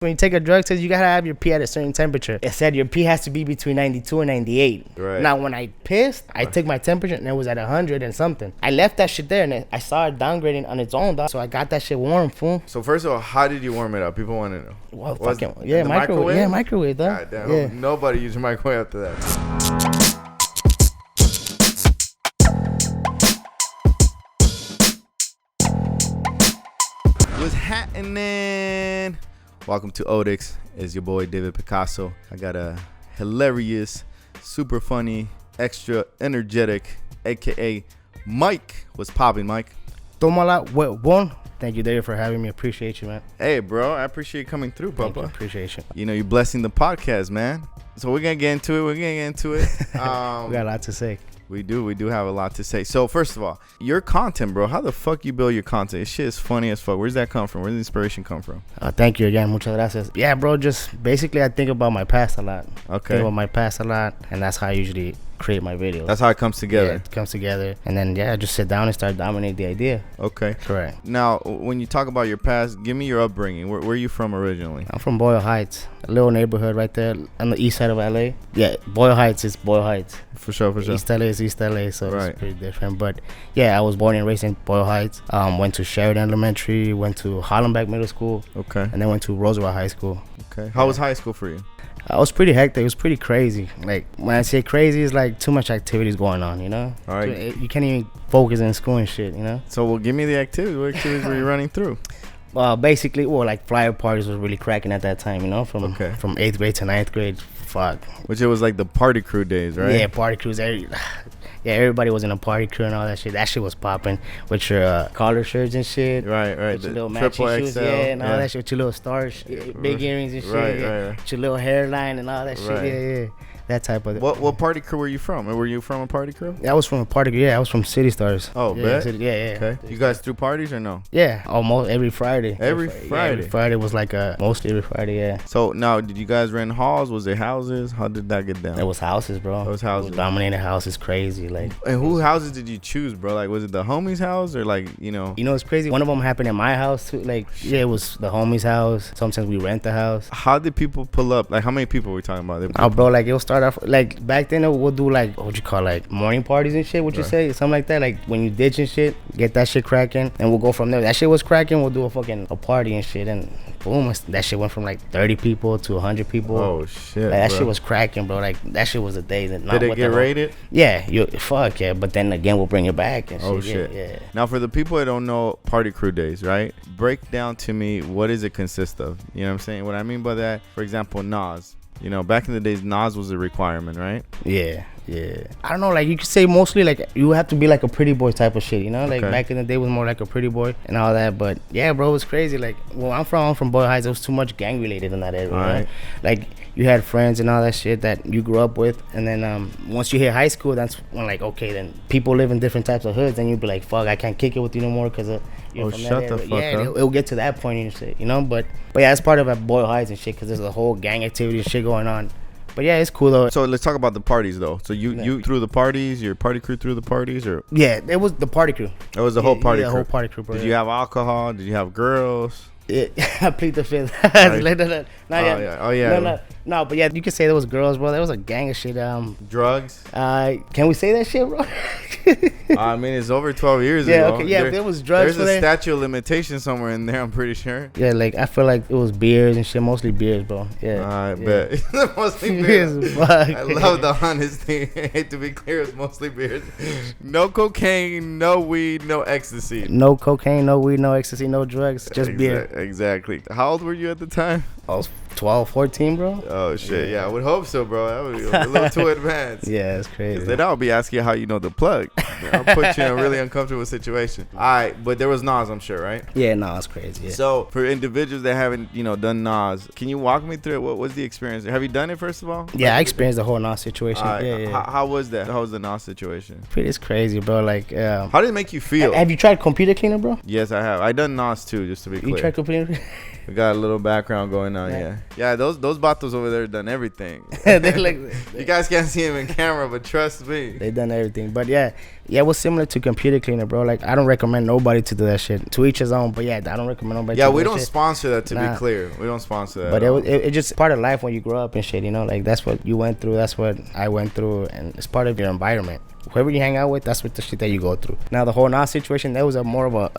When you take a drug test, you gotta have your pee at a certain temperature. It said your pee has to be between 92 and 98. Right. Now, when I pissed, I took my temperature and it was at 100 and something. I left that shit there and I saw it downgrading on its own, dog. So I got that shit warm, fool. So first of all, how did you warm it up? People want to know. Well, fucking, yeah, microwave. Yeah, microwave, dog. God damn. Yeah. Nobody used a microwave after that. What's happening? Welcome to Odix. It's your boy David Picasso. I got a hilarious, super funny, extra energetic, aka Mike. What's popping, Mike? Tomala, one. Thank you, David, for having me. Appreciate you, man. Hey, bro. I appreciate you coming through, Thank Papa. you. Appreciate you. You know, you're blessing the podcast, man. So we're gonna get into it. We got a lot to say. We do have a lot to say. So first of all, your content, bro. How the fuck you build your content? This shit is funny as fuck. Where's that come from? Where's the inspiration come from? Thank you again. Muchas gracias. Yeah, bro. Just basically, I think about my past a lot. Okay. Think about my past a lot, and that's how I usually create my videos. That's how it comes together. Yeah, it comes together, and then I just sit down and start dominating the idea. Okay. Correct. Now, when you talk about your past, give me your upbringing. Where are you from originally? I'm from Boyle Heights, a little neighborhood right there on the east side of LA. Yeah, Boyle Heights is Boyle Heights. For sure. East LA is East LA, so Right. it's pretty different. But yeah, I was born and raised in Boyle Heights. Went to Sheridan Elementary, went to Hollenbeck Middle School, Okay. and then went to Roosevelt High School. Okay. How was high school for you? I was pretty hectic. It was pretty crazy. Like, when I say crazy, it's like too much activities going on, you know? All right. You can't even focus in school and shit, you know? So, well, give me the activities. What activities were you running through? Basically, like flyer parties was really cracking at that time, you know? From 8th grade to 9th grade. Fuck. Which it was like the party crew days, right? Yeah, party crews. Everybody was in a party crew and all that shit. That shit was popping with your collar shirts and shit. Right. With your little matching shoes, and all that shit. With your little stars, big earrings and shit. Right. With your little hairline and all that shit. Right. Yeah. That type of. What party crew were you from? Were you from a party crew? I was from a party crew. Yeah, I was from City Stars. Oh, bet. Yeah. Okay. You guys threw parties or no? Yeah, almost every Friday. Every Friday? Yeah, every Friday was like mostly every Friday, yeah. So, now, did you guys rent halls? Was it houses? How did that get down? It was houses, bro. It was houses. Dominating houses, crazy. Like. And who houses did you choose, bro? Like, was it the homie's house or like, you know? You know, it's crazy. One of them happened in my house too. Like, yeah, it was the homie's house. Sometimes we rent the house. How did people pull up? Like, how many people were we talking about? Bro, like, it'll start off, like, back then, we'll do, like, what you call, like, morning parties and shit, what you say? Something like that. Like, when you ditch and shit, get that shit cracking, and we'll go from there. That shit was cracking, we'll do a party and shit, and boom, that shit went from, like, 30 people to 100 people. Oh, shit, like, that shit was cracking, bro. Like, that shit was a day. Did it get rated? Yeah, fuck, yeah. But then, again, we'll bring it back and shit. Oh, shit. Yeah. Now, for the people that don't know party crew days, right? Break down to me, what does it consist of? You know what I'm saying? What I mean by that, for example, Nas. You know, back in the days, Nas was a requirement, right? Yeah. I don't know, like, you could say mostly, like, you have to be like a pretty boy type of shit, you know? Like, back in the day, it was more like a pretty boy and all that. But, yeah, bro, it was crazy. Like, well, I'm from Boyle Heights. There was too much gang-related in that area, right? Like, you had friends and all that shit that you grew up with. And then once you hit high school, that's when, like, okay, then people live in different types of hoods. And you'd be like, fuck, I can't kick it with you no more because you're from shut that the area. fuck Yeah, up. it'll get to that point and shit, you know? But yeah, it's part of Boyle Heights and shit because there's a whole gang activity and shit going on. But yeah, it's cool though. So let's talk about the parties though. So you threw the parties, your party crew threw the parties, or? Yeah, it was the party crew. It was the whole party crew. The whole party crew, bro. Did you have alcohol? Did you have girls? I plead the fifth. No, but yeah, you can say there was girls, bro. There was a gang of shit. Drugs? Can we say that shit, bro? I mean, it's over 12 years ago. Yeah, okay, yeah, there was drugs. There's a statute of limitation somewhere in there, I'm pretty sure. Yeah, like, I feel like it was beers and shit, mostly beers, bro. Yeah. I bet. Mostly beers. I love the honesty. I hate to be clear, it's mostly beers. No cocaine, no weed, no ecstasy. No cocaine, no weed, no ecstasy, no drugs, just beer. Exactly. How old were you at the time? I was 12, 14, bro. Oh, shit. Yeah, I would hope so, bro. That would be a little too advanced. Yeah, it's crazy. Then I'll be asking you how you know the plug. I'll put you in a really uncomfortable situation. All right, but there was Nas, I'm sure, right? Yeah, Nas crazy. Yeah. So for individuals that haven't, done Nas, can you walk me through it? What was the experience? Have you done it, first of all? Yeah, I experienced the whole Nas situation. Yeah. How was that? How was the Nas situation? It's crazy, bro. Like, how did it make you feel? Have you tried computer cleaner, bro? Yes, I have. I done Nas too, just to be clear. You tried computer? We got a little background going on. Yeah. Those vatos over there done everything. You guys can't see him in camera, but trust me, they done everything. But yeah, it was similar to computer cleaner, bro. Like, I don't recommend nobody to do that shit. To each his own. But yeah, I don't recommend nobody. Yeah, we don't sponsor that, to be clear. We don't sponsor that. But it just part of life when you grow up and shit. You know, like that's what you went through. That's what I went through, and it's part of your environment. Whoever you hang out with, that's what the shit that you go through. Now the whole Nas situation, that was a more of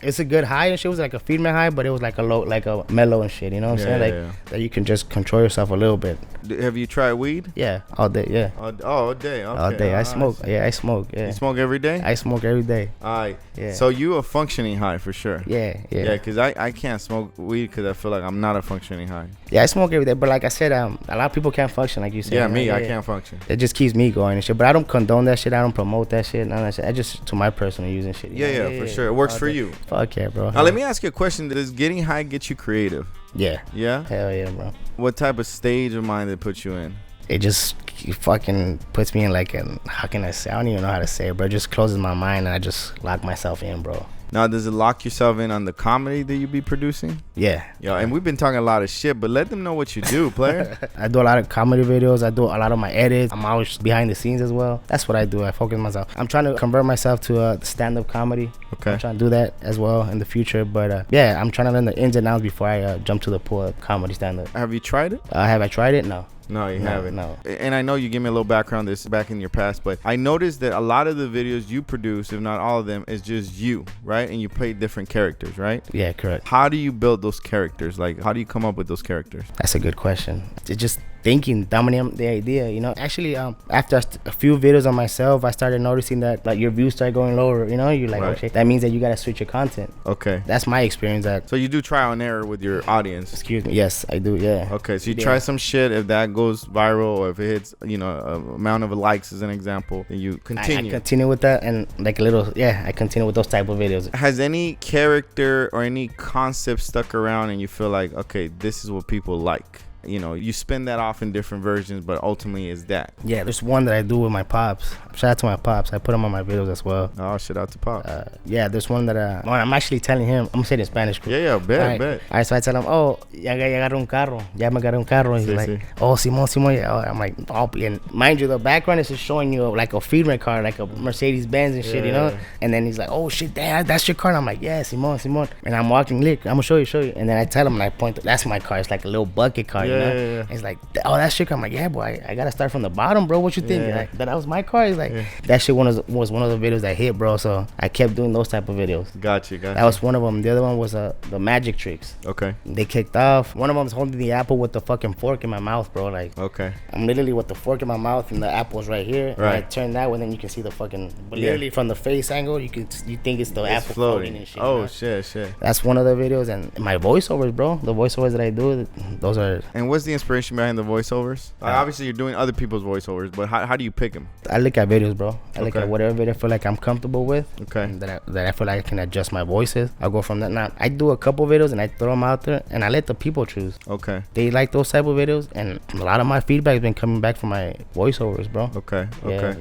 it's a good high and shit. It was like a female high, but it was like a low, like a mellow and shit. You know what I'm saying? That you can just control yourself a little bit. Have you tried weed? Yeah, all day. Yeah. All day. Okay. All day. I smoke. Yeah, I smoke. Yeah. You smoke every day? I smoke every day. All right. Yeah. So you a functioning high for sure. Yeah. Yeah, because I can't smoke weed because I feel like I'm not a functioning high. Yeah, I smoke every day, but like I said, a lot of people can't function, like you said. Yeah, me, I can't function. It just keeps me going and shit. But I don't condone that shit. I don't promote that shit. None of that shit. I just to my personal use and shit. Yeah, for sure. It works for you. Fuck yeah, bro. Now let me ask you a question. Does getting high get you creative? Yeah. Yeah? Hell yeah, bro. What type of stage of mind did it put you in? It just fucking puts me in like how can I say? I don't even know how to say it, bro. It just closes my mind and I just lock myself in, bro. Now, does it lock yourself in on the comedy that you be producing? Yeah. Yo, and we've been talking a lot of shit, but let them know what you do, player. I do a lot of comedy videos. I do a lot of my edits. I'm always behind the scenes as well. That's what I do. I focus myself. I'm trying to convert myself to stand-up comedy. Okay. I'm trying to do that as well in the future. But yeah, I'm trying to learn the ins and outs before I jump to the pool of comedy stand-up. Have you tried it? Have I tried it? No. No, you haven't. No. And I know you gave me a little background this back in your past, but I noticed that a lot of the videos you produce, if not all of them, is just you, right? And you play different characters, right? Yeah, correct. How do you build those characters? Like, how do you come up with those characters? That's a good question. It's just thinking, dominating the idea, you know. Actually, after a few videos on myself, I started noticing that like your views start going lower, you know. You're like, right. Okay, that means that you gotta switch your content. Okay. That's my experience. So you do trial and error with your audience? Excuse me. Yes, I do. Yeah. Okay, so you try some shit. If that goes viral or if it hits, you know, amount of likes as an example, then you continue. I continue with that and like I continue with those type of videos. Has any character or any concept stuck around and you feel like, okay, this is what people like? You know, you spin that off in different versions, but ultimately is that. Yeah, there's one that I do with my pops. Shout out to my pops. I put him on my videos as well. Oh, shout out to Pops. Yeah, there's one that I'm actually telling him. I'm gonna say it in Spanish. Yeah, bet. All right, so I tell him, oh, ya agarré un carro. Ya me agarré un carro. He's like, oh, Simón. Yeah. I'm like, oh, and mind you, the background is just showing you like a Friedman car, like a Mercedes Benz and shit, you know? And then he's like, oh, shit, Dad, that's your car. And I'm like, yeah, Simón. And I'm walking, look, I'm gonna show you. And then I tell him and I point, that's my car. It's like a little bucket car, you know? Yeah. He's like, oh, that's your car. I'm like, yeah, boy, I gotta start from the bottom, bro. What you think? Like, that was my car. He's like, that shit was one of the videos that hit, bro. So I kept doing those type of videos. Gotcha. That was one of them. The other one was the magic tricks. Okay. They kicked off. One of them was holding the apple with the fucking fork in my mouth, bro. Like, okay. I'm literally with the fork in my mouth and the apple's right here. Right. And I turn that way, and then you can see the fucking. But literally from the face angle, you think it's the apple floating and shit. Oh, you know? shit. That's one of the videos, and my voiceovers, bro. The voiceovers that I do, those are. And what's the inspiration behind the voiceovers? Obviously, you're doing other people's voiceovers, but how do you pick them? I look at videos, bro. I look at whatever video I feel like I'm comfortable with. Okay. That I feel like I can adjust my voices. I'll go from that. Now, I do a couple videos and I throw them out there and I let the people choose. Okay. They like those type of videos, and a lot of my feedback has been coming back from my voiceovers, bro. Okay.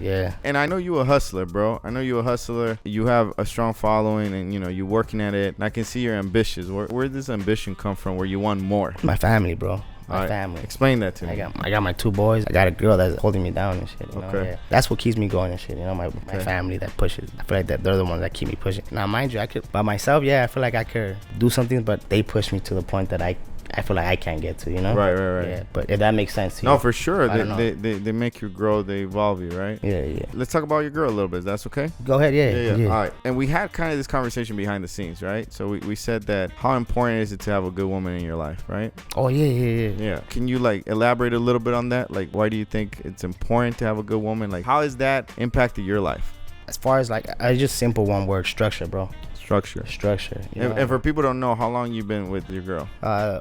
Yeah. And I know you a hustler, bro. You have a strong following and, you know, you're working at it. And I can see you're ambitious. Where does this ambition come from where you want more? My family, bro. My family. Explain that to me. I got my 2 boys. I got a girl that's holding me down and shit. You know? Okay. Yeah. That's what keeps me going and shit. You know, my family that pushes. I feel like that they're the ones that keep me pushing. Now, mind you, I could by myself. Yeah, I feel like I could do something, but they push me to the point that I feel like I can't get to. You know. Right. Yeah, but if that makes sense to you. No, for sure. They make you grow. They evolve you, right? Yeah. Let's talk about your girl a little bit. That's okay? Go ahead. Yeah. All right. And we had kind of this conversation behind the scenes, right? So we said that how important is it to have a good woman in your life, right? Oh, yeah. Yeah. Can you like elaborate a little bit on that? Like, why do you think it's important to have a good woman? Like, how has that impacted your life? As far as like, I just simple one word: structure, bro. Structure. And for people who don't know, how long you been with your girl?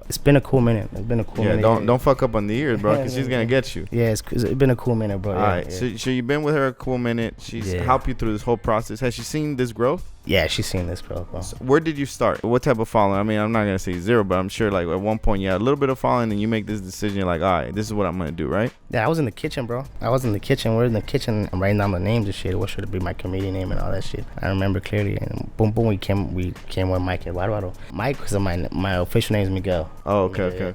It's been a cool minute. Yeah, don't fuck up on the ears, bro, because she's gonna get you. Yeah, it's been a cool minute, bro. All right. So you've been with her a cool minute. She's helped you through this whole process. Has she seen this growth? Yeah, she's seen this girl, bro. So where did you start? What type of following? I mean, I'm not gonna say zero, but I'm sure like at one point you had a little bit of following, and you make this decision. You're like, all right, this is what I'm gonna do, right? Yeah, I was in the kitchen, bro. We're in the kitchen. I'm writing down the names and shit. What should it be? My comedian name and all that shit. I remember clearly. And boom, boom, we came with Mike and Bárbaro. Mike, because my official name is Miguel. Oh, okay.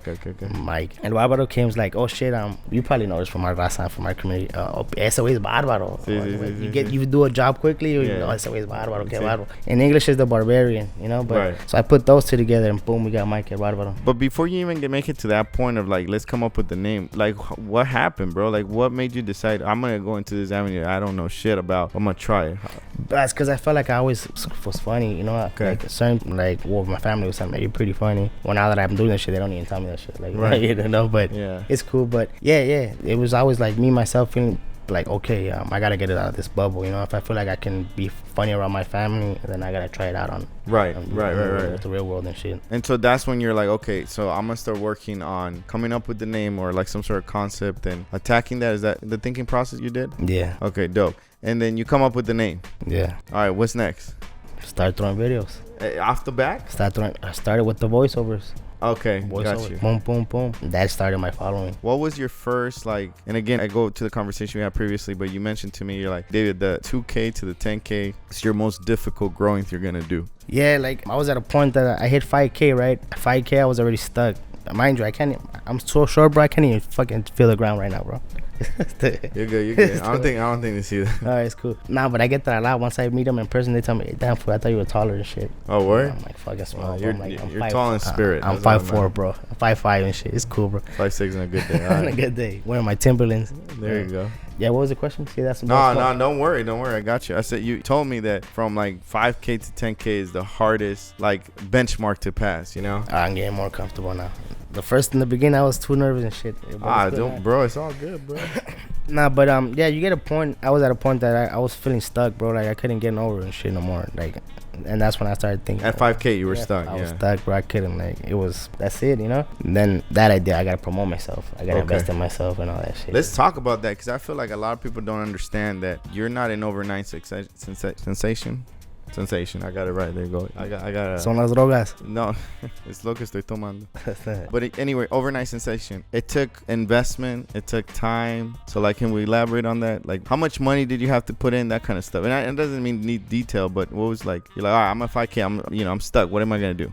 Mike and Bárbaro came like, oh shit, you probably know this from our raza, from our community. Ese way is Bárbaro. You do a job quickly, you know, ese way is Bárbaro, que Bárbaro. In English is the barbarian, you know. But so I put those two together, and boom, we got Mike and Bárbaro. But before you even make it to that point of like, let's come up with the name. Like, what happened, bro? Like, what made you decide I'm gonna go into this avenue I don't know shit about? I'm gonna try it. That's because I felt like I always was funny, you know. Like certain, like, well, my family was something maybe pretty funny. Well, now that I'm doing this shit, they don't even tell me that shit. Like, you know. But it's cool. But yeah, it was always like me myself feeling like, okay, I gotta get it out of this bubble, you know. If I feel like I can be funny around my family, then I gotta try it out on with the real world and shit. And so that's when you're like, okay, so I'm gonna start working on coming up with the name or like some sort of concept and attacking that. Is that the thinking process you did? Yeah. Okay, dope. And then you come up with the name. Yeah. All right, what's next? Start throwing videos. Off the back? I started with the voiceovers. Okay, got you. Boom, boom, boom. That started my following. What was your first, like, and again, I go to the conversation we had previously, but you mentioned to me, you're like, David, the 2K to the 10K is your most difficult growth you're going to do. Yeah, like, I was at a point that I hit 5K, right? 5K, I was already stuck. Mind you, I'm so short, bro, I can't even fucking feel the ground right now, bro. You're good. I don't think they see that. All right, it's cool. Nah, but I get that a lot. Once I meet them in person, they tell me, damn fool, I thought you were taller and shit. Oh, word? I'm like, fucking small. You're tall in spirit. I'm 5'4", bro. I'm 5'5" and shit. It's cool, bro. 5'6" on a good day. On a good day. Wearing my Timberlands. There you go. Yeah, what was the question? See, that's no, don't worry. I got you. I said you told me that from like 5K to 10K is the hardest like benchmark to pass, you know? I'm getting more comfortable now. In the beginning, I was too nervous and shit. Bro, it's all good, bro. Nah, but yeah, you get a point. I was at a point that I was feeling stuck, bro. Like I couldn't get over and shit no more. Like, and that's when I started thinking. At 5K, you were stuck. I was stuck, bro. I couldn't. Like, that's it, you know. And then that I did. I gotta promote myself. I gotta invest in myself and all that shit. Let's talk about that, because I feel like a lot of people don't understand that you're not an overnight sensation. I got it right. There you go. I got. Son las drogas. No, it's lo que estoy tomando. But anyway, overnight sensation. It took investment. It took time. So like, can we elaborate on that? Like, how much money did you have to put in? That kind of stuff. And it doesn't mean need detail, but what was like? You're like, all right, I'm at 5K. I'm stuck. What am I gonna do?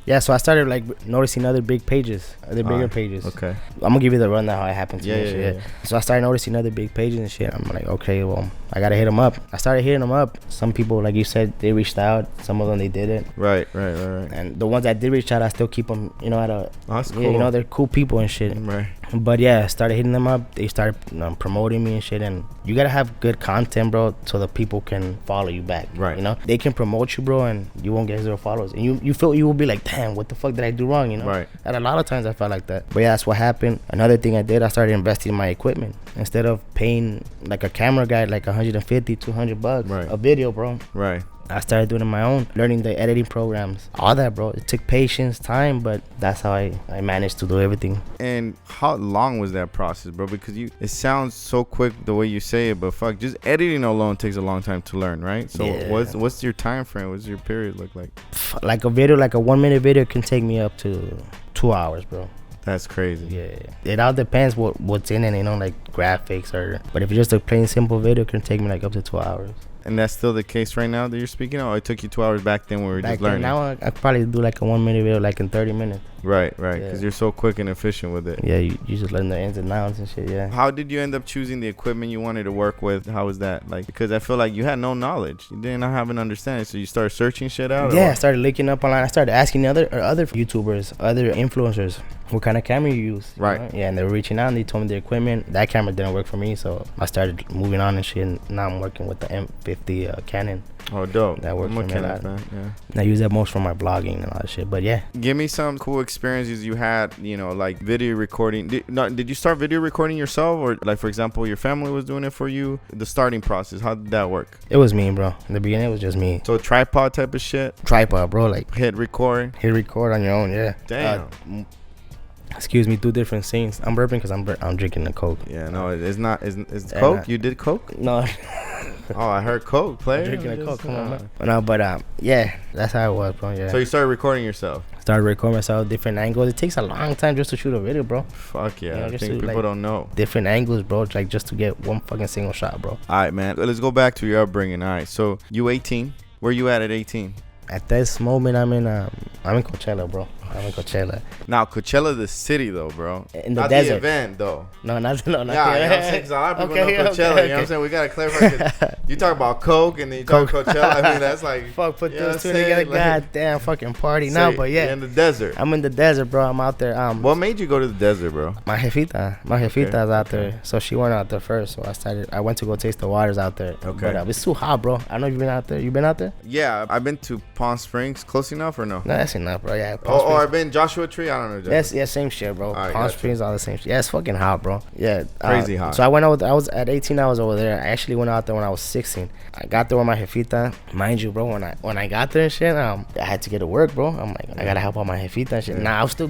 Yeah, so I started like noticing other bigger pages. Okay. I'm gonna give you the rundown how it happened to me. Yeah. So I started noticing other big pages and shit. I'm like, okay, well, I gotta hit them up. I started hitting them up. Some people, like you said, they reached out. Some of them they didn't. Right. And the ones that did reach out, I still keep them, you know, at a. That's cool. You know, they're cool people and shit. Right. But yeah, I started hitting them up. They started promoting me and shit. And you gotta have good content, bro, so the people can follow you back. Right. You know, they can promote you, bro, and you won't get 0 followers. And you feel you will be like, damn, what the fuck did I do wrong? You know. Right. And a lot of times I felt like that. But yeah, that's what happened. Another thing I did, I started investing in my equipment. Instead of paying like a camera guy like $150-$200 a video, bro. Right. I started doing it on my own, learning the editing programs, all that, bro. It took patience, time, but that's how I managed to do everything. And how long was that process, bro? Because it sounds so quick the way you say it, but fuck, just editing alone takes a long time to learn, right? So what's your time frame? What's your period look like? Like a video, like a 1-minute video can take me up to 2 hours, bro. That's crazy. Yeah. It all depends what's in it, you know, like graphics but if it's just a plain simple video, it can take me like up to 2 hours. And that's still the case right now that you're speaking of? Or it took you 2 hours back then when we were just learning? Now I probably do like a 1-minute video like in 30 minutes. Right. Because you're so quick and efficient with it. Yeah, you just learn the ins and outs and shit, yeah. How did you end up choosing the equipment you wanted to work with? How was that? Like, because I feel like you had no knowledge. You did not have an understanding. So you started searching shit out? Yeah, I started looking up online. I started asking other YouTubers, other influencers, what kind of camera you use. Right. You know? Yeah, and they were reaching out and they told me their equipment. That camera didn't work for me, so I started moving on and shit. And now I'm working with the M50 Canon. Oh, dope. That works for me a lot. Yeah. I use that most for my blogging and all that shit, but yeah. Give me some cool experiences you had, you know, like video recording. Did you start video recording yourself, or like, for example, your family was doing it for you? The starting process, how did that work? It was me, bro. In the beginning, it was just me. So tripod type of shit? Tripod, bro. Like hit record on your own, yeah. Damn. Excuse me, 2 different scenes. I'm burping because I'm drinking the Coke. Yeah, no, it's not. It's Coke? You did Coke? No. Oh, I heard coke, player. Drinking a coke, come on, man. No, but yeah, that's how it was, bro. Yeah. So you started recording yourself. Started recording myself, different angles. It takes a long time just to shoot a video, bro. Fuck yeah. You know, I just think to, people like, don't know. Different angles, bro. Like just to get one fucking single shot, bro. All right, man. Let's go back to your upbringing. All right. So you 18. Where you at 18? At this moment, I'm in Coachella, bro. I'm in Coachella. Now, Coachella, the city, though, bro. In the not desert. the event, though. No, not Yeah, the you know what I'm saying? 'Cause a lot of people know Coachella. You know what I'm saying? We got to clarify. 'Cause you talk about Coke and then you talk Coachella. I mean, that's like. Fuck, put you know those two what I'm together. saying? Like, Goddamn fucking party now, but yeah. You're in the desert. I'm in the desert, bro. I'm out there. What made you go to the desert, bro? My jefita's out there. So she went out there first. So I went to go taste the waters out there. Okay. But it's too hot, bro. I know you've been out there. You been out there? Yeah, I've been to Palm Springs. Close enough or no? No, that's enough, bro. Yeah. Or I've been Joshua Tree. I don't know. Yes, yeah, same shit, bro. Right, Palm gotcha. Springs, all the same shit. Yeah, it's fucking hot, bro. Yeah. Crazy hot. So I went out. I was at 18. I was over there. I actually went out there when I was 16. I got there with my jefita. Mind you, bro, when I got there and shit, I had to get to work, bro. I'm like, I gotta help out my jefita and shit. Yeah. Nah, I was still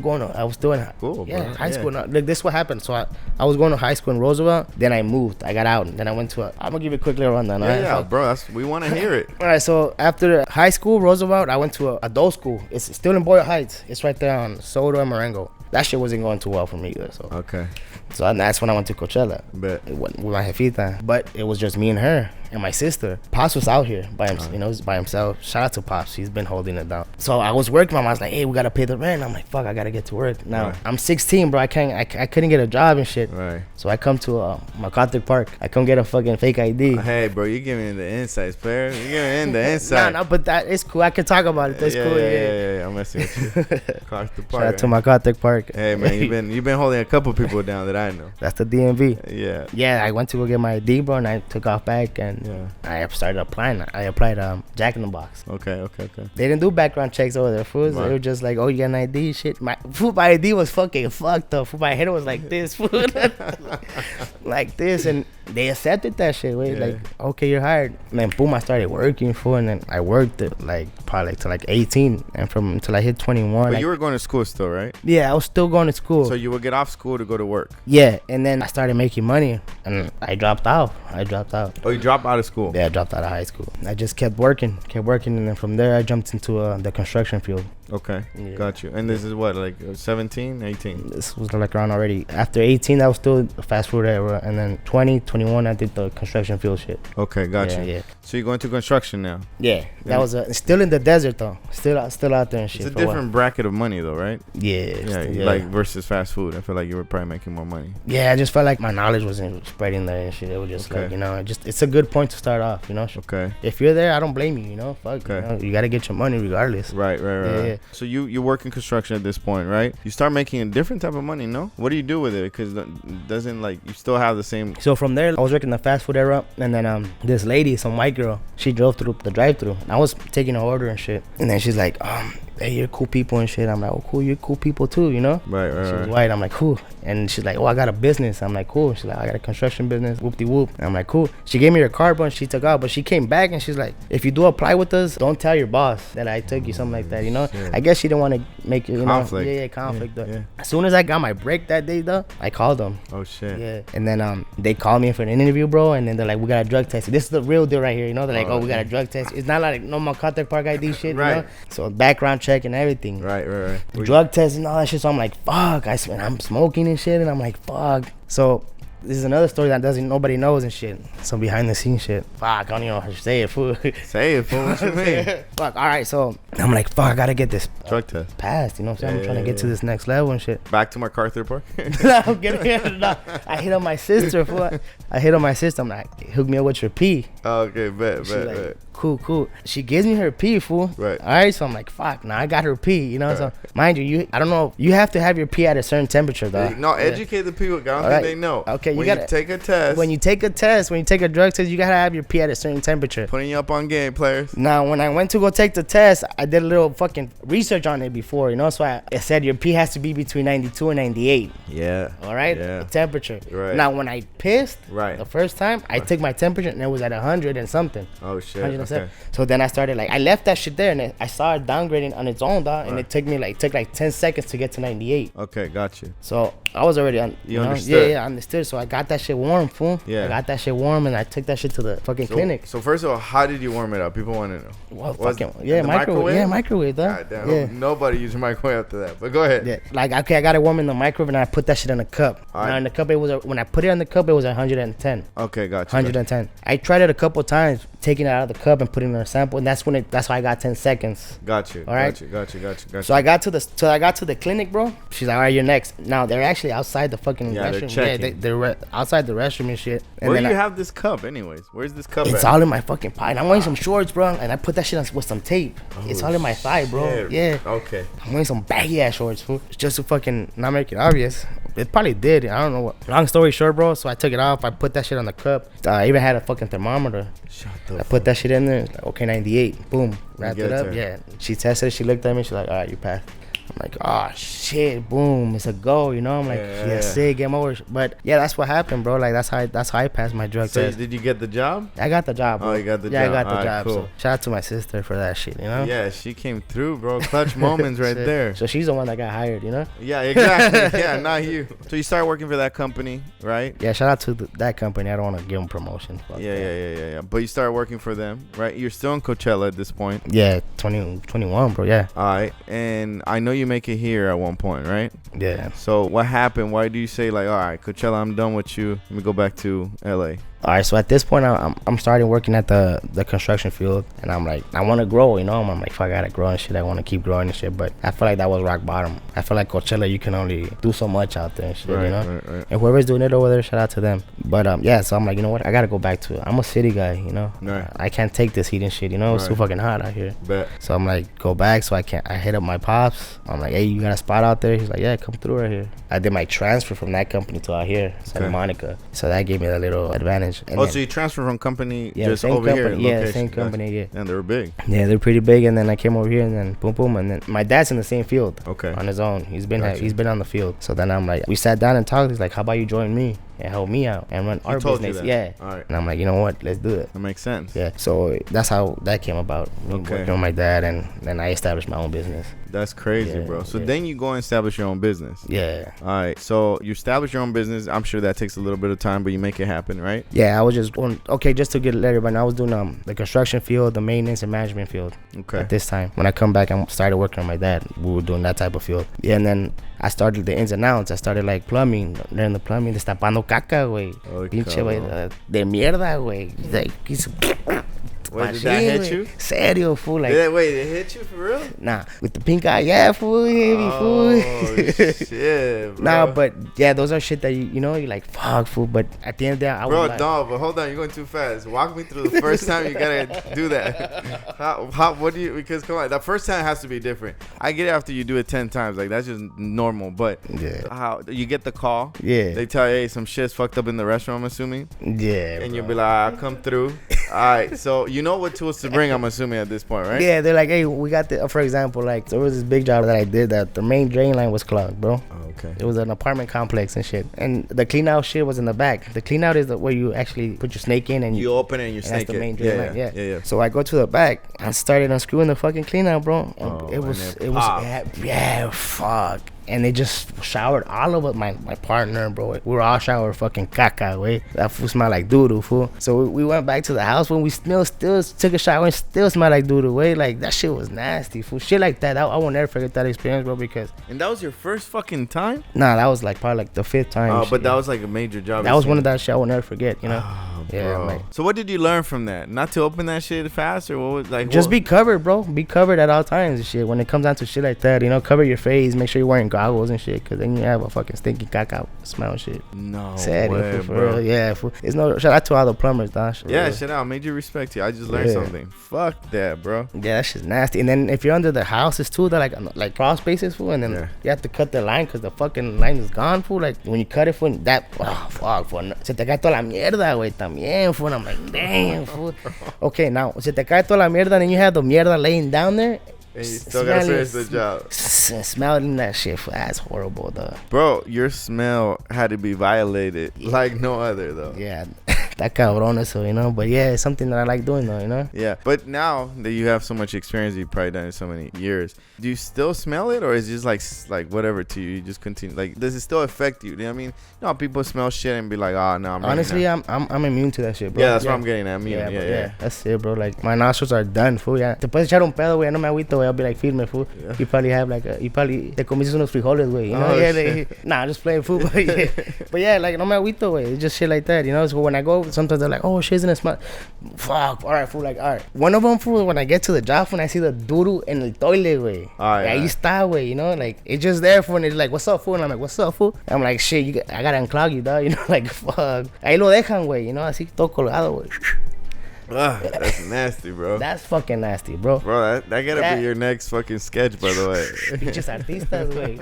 in Cool, yeah, bro. high school. No, like, this is what happened. So I was going to high school in Roosevelt. Then I moved. I got out. And then I went to I'm gonna give you a quick little rundown. Yeah, right? bro. We want to hear it. All right, so after high school, Roosevelt, I went to a adult school. It's still in Boyle Heights. It's right there on Soto and Marengo. That shit wasn't going too well for me either. So Okay. So that's when I went to Coachella. Bet. With my jefita. But it was just me and her and my sister. Pops was out here by himself, by himself. Shout out to Pops. He's been holding it down. So I was working. My mom's like, hey, we gotta pay the rent. I'm like, fuck, I gotta get to work. Now, Right. I'm 16, bro. I couldn't get a job and shit. Right. So I come to MacArthur Park. I come get a fucking fake ID. Hey, bro, you giving the insights, player. You giving the insight. No, but that it's cool. I can talk about it. That's cool. Yeah. I'm messing with you. MacArthur Park. Shout out to MacArthur Park. Hey, man, you've been holding a couple people down that I know. That's the DMV. Yeah. Yeah, I went to go get my ID, bro, and I took off back, and I started applying. I applied Jack in the Box. Okay. They didn't do background checks over there, fools. Right. They were just like, oh, you got an ID, shit. My ID was fucking fucked up. My head was like this, fool. Like this, and they accepted that shit. Wait, Yeah. like, okay, you're hired. And then boom, I started working, fool, and then I worked it probably till 18, and from until I hit 21. But you were going to school still, right? Yeah, I was still going to school. So you would get off school to go to work. Yeah, and then I started making money, and I dropped out. Oh, you dropped out of school? Yeah, I dropped out of high school. I just kept working, and then from there I jumped into the construction field. Okay, Yeah. got you. And this is what, like 17, 18? This was like around already. After 18, I was still the fast food era, and then 20, 21, I did the construction field shit. Okay, got Yeah, you. yeah. So you're going to construction now. Yeah, that was still in the desert though. Still out there and shit. It's a for a while. different bracket of money though, right? Yeah, Like versus fast food. I feel like you were probably making more money. Yeah, I just felt like my knowledge wasn't spreading there and shit. It was just Okay. like, it's a good point to start off, Okay. If you're there, I don't blame you, Fuck, Okay. you gotta get your money regardless. Right. Yeah. So you work in construction at this point, right? You start making a different type of money, no? What do you do with it? Because doesn't you still have the same. So from there, I was working the fast food era, and then this lady, some white girl, she drove through the drive-thru. I was taking her order and shit, and then she's like, hey, you're cool people and shit. I'm like, oh, cool, you're cool people too, Right. She's white. I'm like, cool. And she's like, oh, I got a business. I'm like, cool. She's like, I got a construction business. Whoop-de-whoop. And I'm like, cool. She gave me her card, and she took out. But she came back and she's like, if you do apply with us, don't tell your boss that I took you, something like that, Shit. I guess she didn't want to make it, Conflict. Yeah, conflict. Yeah. As soon as I got my break that day, though, I called them. Oh shit. Yeah. And then they called me for an interview, bro. And then they're like, we got a drug test. This is the real deal right here, They're like, we got a drug test. It's not like no MacArthur Park ID shit, Right. So background check and everything. Right. Drug test and all that shit. So I'm like, fuck. I'm smoking and shit. And I'm like, fuck. So this is another story that nobody knows and shit. Some behind the scenes shit. Fuck, I don't even know how to say it, fool. Say it, fool. What you mean? Fuck, all right. So I'm like, fuck, I gotta get this Drug test. passed. You know what I'm saying? I'm trying to get to Yeah. this next level and shit. Back to MacArthur Park. No, I hit on my sister, fool. I hit on my sister. I'm like, hook me up with your P. Okay, bet. She like, cool. She gives me her P, fool. Right. All right, so I'm like, fuck. Now I got her P. So mind you, I don't know. You have to have your P at a certain temperature, though. No, educate the people. I don't think Alright. they know. Okay, when you gotta you take a test. When you take a drug test, you gotta have your P at a certain temperature. Putting you up on game, players. Now, when I went to go take the test, I did a little fucking research on it before, So I said your P has to be between 92 and 98. Yeah. All right, Yeah. the temperature. Right. Now, when I pissed, Right. the first time, I took my temperature and it was at 100 and something. Oh shit. 107. Okay. So then I started I left that shit there and I saw it downgrading on its own, dog, and Right. it took 10 seconds to get to 98. Okay, got you. So I was already on. You understood? Yeah, I understood. So I got that shit warm, fool. Yeah. I got that shit warm, and I took that shit to the fucking clinic. So first of all, how did you warm it up? People want to know. Well, microwave. Yeah, microwave, though. God damn. Yeah. Nobody used a microwave after that. But go ahead. Yeah. Like, okay, I got it warm in the microwave, and I put that shit in a cup. All right. Now in the cup, when I put it in the cup, it was 110. Okay, gotcha. 110. I tried it a couple times, taking it out of the cup and putting it in a sample, and that's how I got 10 seconds. Got you. All right. Got you. So I got to the clinic, bro. She's like, all right, you're next. Now they're actually outside the fucking restroom. They're checking. They're outside the restroom and shit. And where do you have this cup, anyways? Where's this cup? It's at? all in my fucking pie. And I'm wearing some shorts, bro, and I put that shit on with some tape. It's all in my thigh, bro. Shit. Yeah. Okay. I'm wearing some baggy ass shorts, fool. Just to fucking not make it obvious. It probably did. I don't know what. Long story short, bro. So I took it off. I put that shit on the cup. I even had a fucking thermometer. I put that shit in there. Like, okay, 98. Boom. Wrapped it up. Yeah. She tested it. She looked at me. She's like, all right, you passed. I'm like, oh shit, boom, it's a go, you know. I'm like, yeah, sick, game over. But yeah, that's what happened, bro. Like that's how I passed my drug test. Did you get the job? I got the job, bro. Oh, you got the job. Yeah, I got the right, job. Cool. So shout out to my sister for that shit, you know. Yeah, she came through, bro. Clutch moments right there. So she's the one that got hired, you know. Yeah, exactly. Yeah, not you. So you started working for that company, right? Yeah, shout out to that company. I don't want to give them promotion. Yeah. But you started working for them, right? You're still in Coachella at this point. Yeah, 21, bro. Yeah. All right, and I know you make it here at one point, right? Yeah. So what happened? Why do you say like, all right, Coachella, I'm done with you. Let me go back to LA. All right, so at this point, I'm starting working at the construction field, and I'm like, I want to grow, you know. I'm like, fuck, I gotta grow and shit. I want to keep growing and shit, but I feel like that was rock bottom. I feel like Coachella, you can only do so much out there and shit, you know. Right. And whoever's doing it over there, shout out to them. But yeah, so I'm like, you know what? I gotta go back to it. I'm a city guy, you know. Right. I can't take this heat and shit, you know. It's too fucking hot out here. Bet. So I'm like, go back. So I hit up my pops. I'm like, hey, you got a spot out there? He's like, yeah, come through right here. I did my transfer from that company to out here, Santa Monica. So that gave me a little advantage. And so you transferred from company just over here? Yeah, same company, yeah. And they were big. Yeah, they're pretty big. And then I came over here, and then boom, and then my dad's in the same field. Okay. On his own, he's been on the field. So then I'm like, we sat down and talked. He's like, how about you join me and help me out and run our business? Yeah. All right. And I'm like, you know what? Let's do it. That makes sense. Yeah. So that's how that came about. Me working with my dad, and then I established my own business. That's crazy, bro. So then you go and establish your own business. Yeah. All right. So you establish your own business. I'm sure that takes a little bit of time, but you make it happen, right? Yeah, I was just going, just to get everybody, I was doing the construction field, the maintenance and management field. Okay. At this time. When I come back, I started working on my dad. We were doing that type of field. Yeah, and then I started the ins and outs. I started like plumbing, learning the plumbing, destapando caca, güey. Pinche, güey, de mierda, güey. Like, he's... Wait, did that hit you? Serio, fool. Like, wait, it hit you for real? Nah, with the pink eye, yeah, fool. Oh, shit, bro. Nah, but yeah, those are shit that you know, you're like, fuck, fool. But at the end of the day, I was like, no, but hold on, you're going too fast. Walk me through the first time you gotta do that. What do you, because come on, the first time has to be different. I get it after you do it 10 times, like that's just normal, but how you get the call? Yeah. They tell you, hey, some shit's fucked up in the restaurant, I'm assuming? Yeah. And you'll be like, I'll come through. All right, so you know what tools to bring, I'm assuming, at this point, right? Yeah, they're like, hey, we got the, for example, like, there was this big job that I did that the main drain line was clogged, bro. Oh, okay. It was an apartment complex and shit. And the clean out shit was in the back. The clean out is where you actually put your snake in and you open it and you snake that's the main drain line. Yeah. So I go to the back and started unscrewing the fucking clean out, bro. And it was, fuck. And they just showered all of us, my partner, bro. We were all showered fucking caca, way. That food smelled like doo-doo, fool. So we went back to the house when we still took a shower and still smelled like doo-doo, way. Like, that shit was nasty, fool. Shit like that, I will never forget that experience, bro, because... And that was your first fucking time? Nah, that was like probably like the 5th time. Oh, but that was like a major job. That was one of that shit I will never forget, you know? Oh, yeah, bro. like, so what did you learn from that? Not to open that shit fast, or what was like? Just be covered, bro. Be covered at all times and shit. When it comes down to shit like that, you know, cover your face. Make sure you're wearing goggles and shit, cause then you have a fucking stinky caca smell and shit. No way, for real. Yeah, fool. It's no shout out to all the plumbers, dog. Yeah, shout out. Major respect to you. I just learned something. Fuck that, bro. Yeah, that shit's nasty. And then if you're under the houses too, they're like crawl spaces, fool. And then you have to cut the line cause the fucking line is gone, fool. Like when you cut it, fool, that fuck, fool. Se te cae toda la mierda, güey, también, fool. And I'm like, damn, fool. Okay, now se te cae toda la mierda, and you have the mierda laying down there. And you still gotta finish the job. Smelling that shit, that's horrible, though. Bro, your smell had to be violated like no other, though. Yeah. That cabrón eso, you know. But yeah, it's something that I like doing though, you know. Yeah, but now that you have so much experience, you've probably done it so many years. Do you still smell it, or is it just like whatever to you? You just continue. Like, does it still affect you? You know what I mean? You know, people smell shit and be like, oh no. Honestly, I'm immune to that shit, bro. Yeah, that's what I'm getting at. Yeah. That's it, bro. Like my nostrils are done, fool. Yeah. Te puedes echar un pedo, güey. No me agüito, güey. I'll be like, firme, fool. Yeah. You probably have like you probably te comiste unos frijoles, güey. You know? Nah, I'm just playing, fool. But yeah, like no me agüito, güey. It's just shit like that, you know. So when I go, sometimes they're like, oh, shit's in the smell. Fuck. All right, fool. Like, all right. One of them, fool. When I get to the job, when I see the doo in the toilet, güey. Ahí está, güey. You know, like it's just there, fool. And it's like, what's up, fool? And I'm like, what's up, fool? I'm like, shit, I gotta unclog you, dog. You know, like, fuck. Ahí lo dejan, güey. You know, así todo colgado, güey. That's nasty, bro. That's fucking nasty, bro. Bro, that gotta be your next fucking sketch, by the way. Pinches artistas, güey.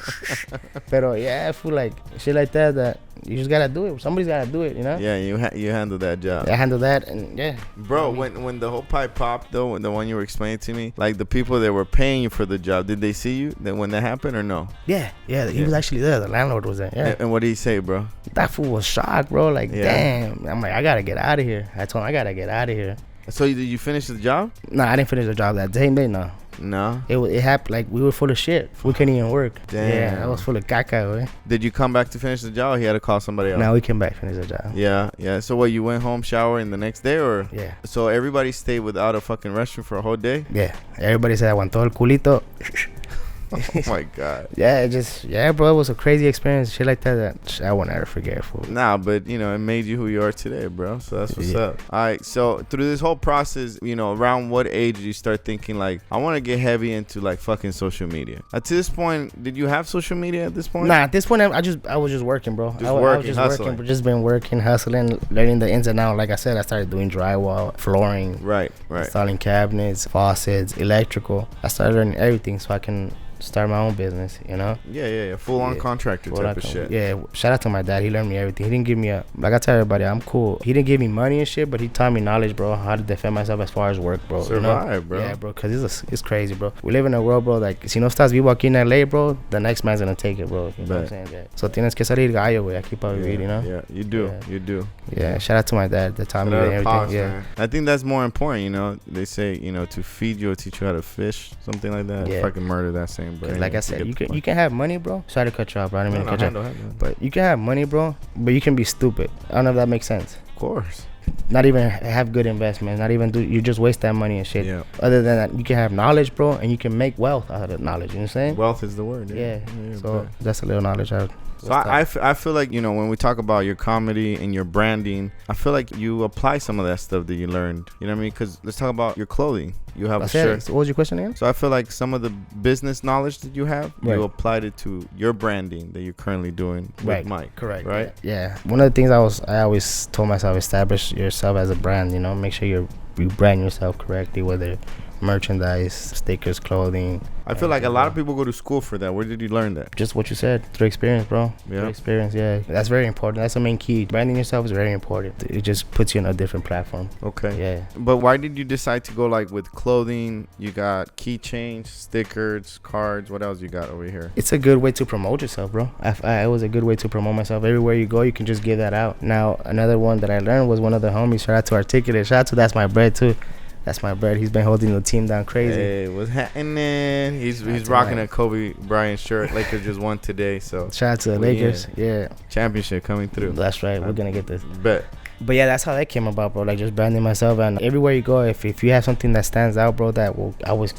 Pero yeah, I feel like shit like that you just gotta do it. Somebody's gotta do it, you know? Yeah, you handle that job. I handle that, and yeah. Bro, when the whole pipe popped, though, the one you were explaining to me, like the people that were paying you for the job, did they see you when that happened or no? Yeah, he was actually there. The landlord was there. Yeah. And what did he say, bro? That fool was shocked, bro. Like, damn. I'm like, I gotta get out of here. I told him I gotta get out of here. So did you finish the job? Nah, I didn't finish the job that same day. No. It happened like we were full of shit. We couldn't even work. Damn. Yeah, I was full of caca, güey. Did you come back to finish the job, or he had to call somebody else? No, we came back to finish the job. Yeah. So what, you went home, shower, and the next day, or? Yeah. So everybody stayed without a fucking restroom for a whole day? Yeah. Everybody said aguantó el culito. Oh my god. Yeah, bro, it was a crazy experience. Shit like that I won't ever forget, fool. Nah, but you know, it made you who you are today, bro. So that's what's up. All right, so through this whole process, you know, around what age did you start thinking like, I want to get heavy into like fucking social media? To this point, did you have social media at this point? Nah, at this point I was just working, bro. I was just hustling. Working, just been working, hustling, learning the ins and outs. Like I said, I started doing drywall, flooring, right, installing cabinets, faucets, electrical. I started learning everything so I can start my own business, you know? Yeah. Full-on contractor type of shit. Yeah, shout out to my dad. He learned me everything. He didn't give me like I tell everybody, I'm cool. He didn't give me money and shit, but he taught me knowledge, bro, how to defend myself as far as work, bro. Survive, you know? bro. Yeah, bro, because it's crazy, bro. We live in a world, bro, like, si no estás vivo aquí en LA, bro, the next man's gonna take it, bro. You know what I'm saying? Yeah. So tienes que salir gallo, güey, aquí para vivir, you know? Yeah, you do. Yeah, shout out to my dad that taught me everything. Man. I think that's more important, you know? They say, you know, to feed you or teach you how to fish, something like that. Yeah. Fucking murder that same, bro. Like I said, you can have money, bro. Sorry to cut you off, bro. I didn't mean to cut you off. But you can have money, bro, but you can be stupid. I don't know if that makes sense. Of course. Not even have good investments. Not even you just waste that money and shit. Yeah. Other than that, you can have knowledge, bro, and you can make wealth out of the knowledge. You know what I'm saying? Wealth is the word. Yeah. So that's a little knowledge I So I feel like, you know, when we talk about your comedy and your branding, I feel like you apply some of that stuff that you learned. You know what I mean? Because let's talk about your clothing. You have a shirt. So what was your question again? So I feel like some of the business knowledge that you have, you applied it to your branding that you're currently doing with Mike. Correct. Right? Yeah. One of the things I always told myself, establish yourself as a brand, you know, make sure you brand yourself correctly, whether merchandise, stickers, clothing. I feel like a lot of people go to school for that. Where did you learn that? Just what you said, through experience, bro. Through experience, yeah. That's very important. That's the main key. Branding yourself is very important. It just puts you on a different platform. Okay. Yeah. But why did you decide to go like with clothing? You got keychains, stickers, cards. What else you got over here? It's a good way to promote yourself, bro. It was a good way to promote myself. Everywhere you go, you can just give that out. Now, another one that I learned was one of the homies. Shout out to Articulate. Shout out to That's My Bread, too. That's my bread. He's been holding the team down crazy. Hey, what's happening? He's rocking a Kobe Bryant shirt. Lakers just won today, so shout out to the Lakers. Yeah, championship coming through. That's right. We're gonna get this. Bet. But yeah, that's how that came about, bro. Like just branding myself, and everywhere you go, if you have something that stands out, bro,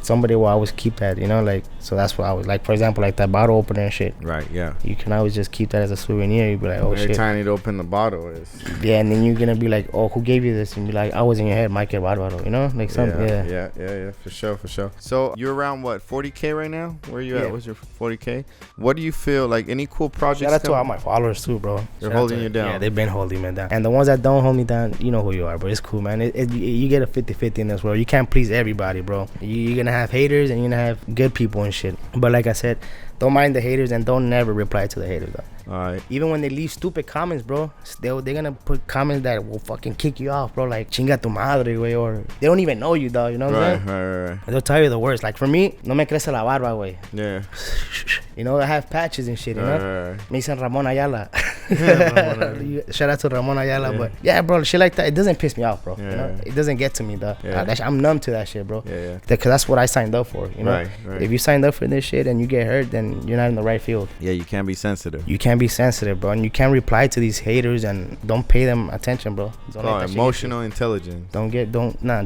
somebody will always keep that, you know, like. So that's what I was like. For example, like that bottle opener and shit. Right. Yeah. You can always just keep that as a souvenir. You be like, oh shit. Every time you open the bottle is. Yeah, and then you're gonna be like, oh, who gave you this? And be like, I was in your head, Michael Bárbaro, you know, like something. Yeah. For sure. So you're around what, 40K right now? Where are you at? What's your 40K? What do you feel like? Any cool projects? Shout out to all my followers too, bro. They're holding you down. Yeah, they've been holding me down. And the ones that don't hold me down, you know who you are, bro. It's cool, man. You get a 50-50 in this world. You can't please everybody, bro. You're gonna have haters and you're gonna have good people and shit. But like I said, don't mind the haters and don't never reply to the haters, though. Alright. Even when they leave stupid comments, bro, they're gonna put comments that will fucking kick you off, bro. Like chinga tu madre, güey, or they don't even know you, dog. You know what I'm saying? Right. They'll tell you the worst. Like for me, no me crece la barba, güey. Yeah. You know, I have patches and shit, you know? Me dicen Ramon Ayala. Shout out to Ramon Ayala, but yeah, bro, shit like that, it doesn't piss me off, bro. Yeah, You know, it doesn't get to me, though. Yeah. I'm numb to that shit, bro. Yeah. Because that's what I signed up for. You know, Right. if you signed up for this shit and you get hurt, then you're not in the right field. Yeah, you can't be sensitive. You can't be sensitive, bro, and you can't reply to these haters and don't pay them attention, bro. Don't let that shit Emotional intelligence.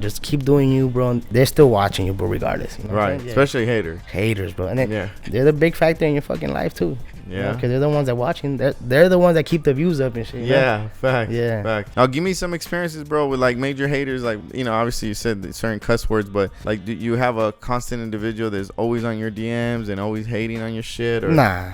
Just keep doing you, bro. They're still watching you, bro, regardless. You know Right, especially haters. Haters, bro, and then they're the big factor in your fucking life too. Yeah, because they're the ones that watching. They're the ones that keep the views up and shit. Yeah, fact. Yeah, fact. Now, give me some experiences, bro, with like major haters. Like, you know, obviously you said certain cuss words, but like, do you have a constant individual that's always on your DMs and always hating on your shit? Or Nah.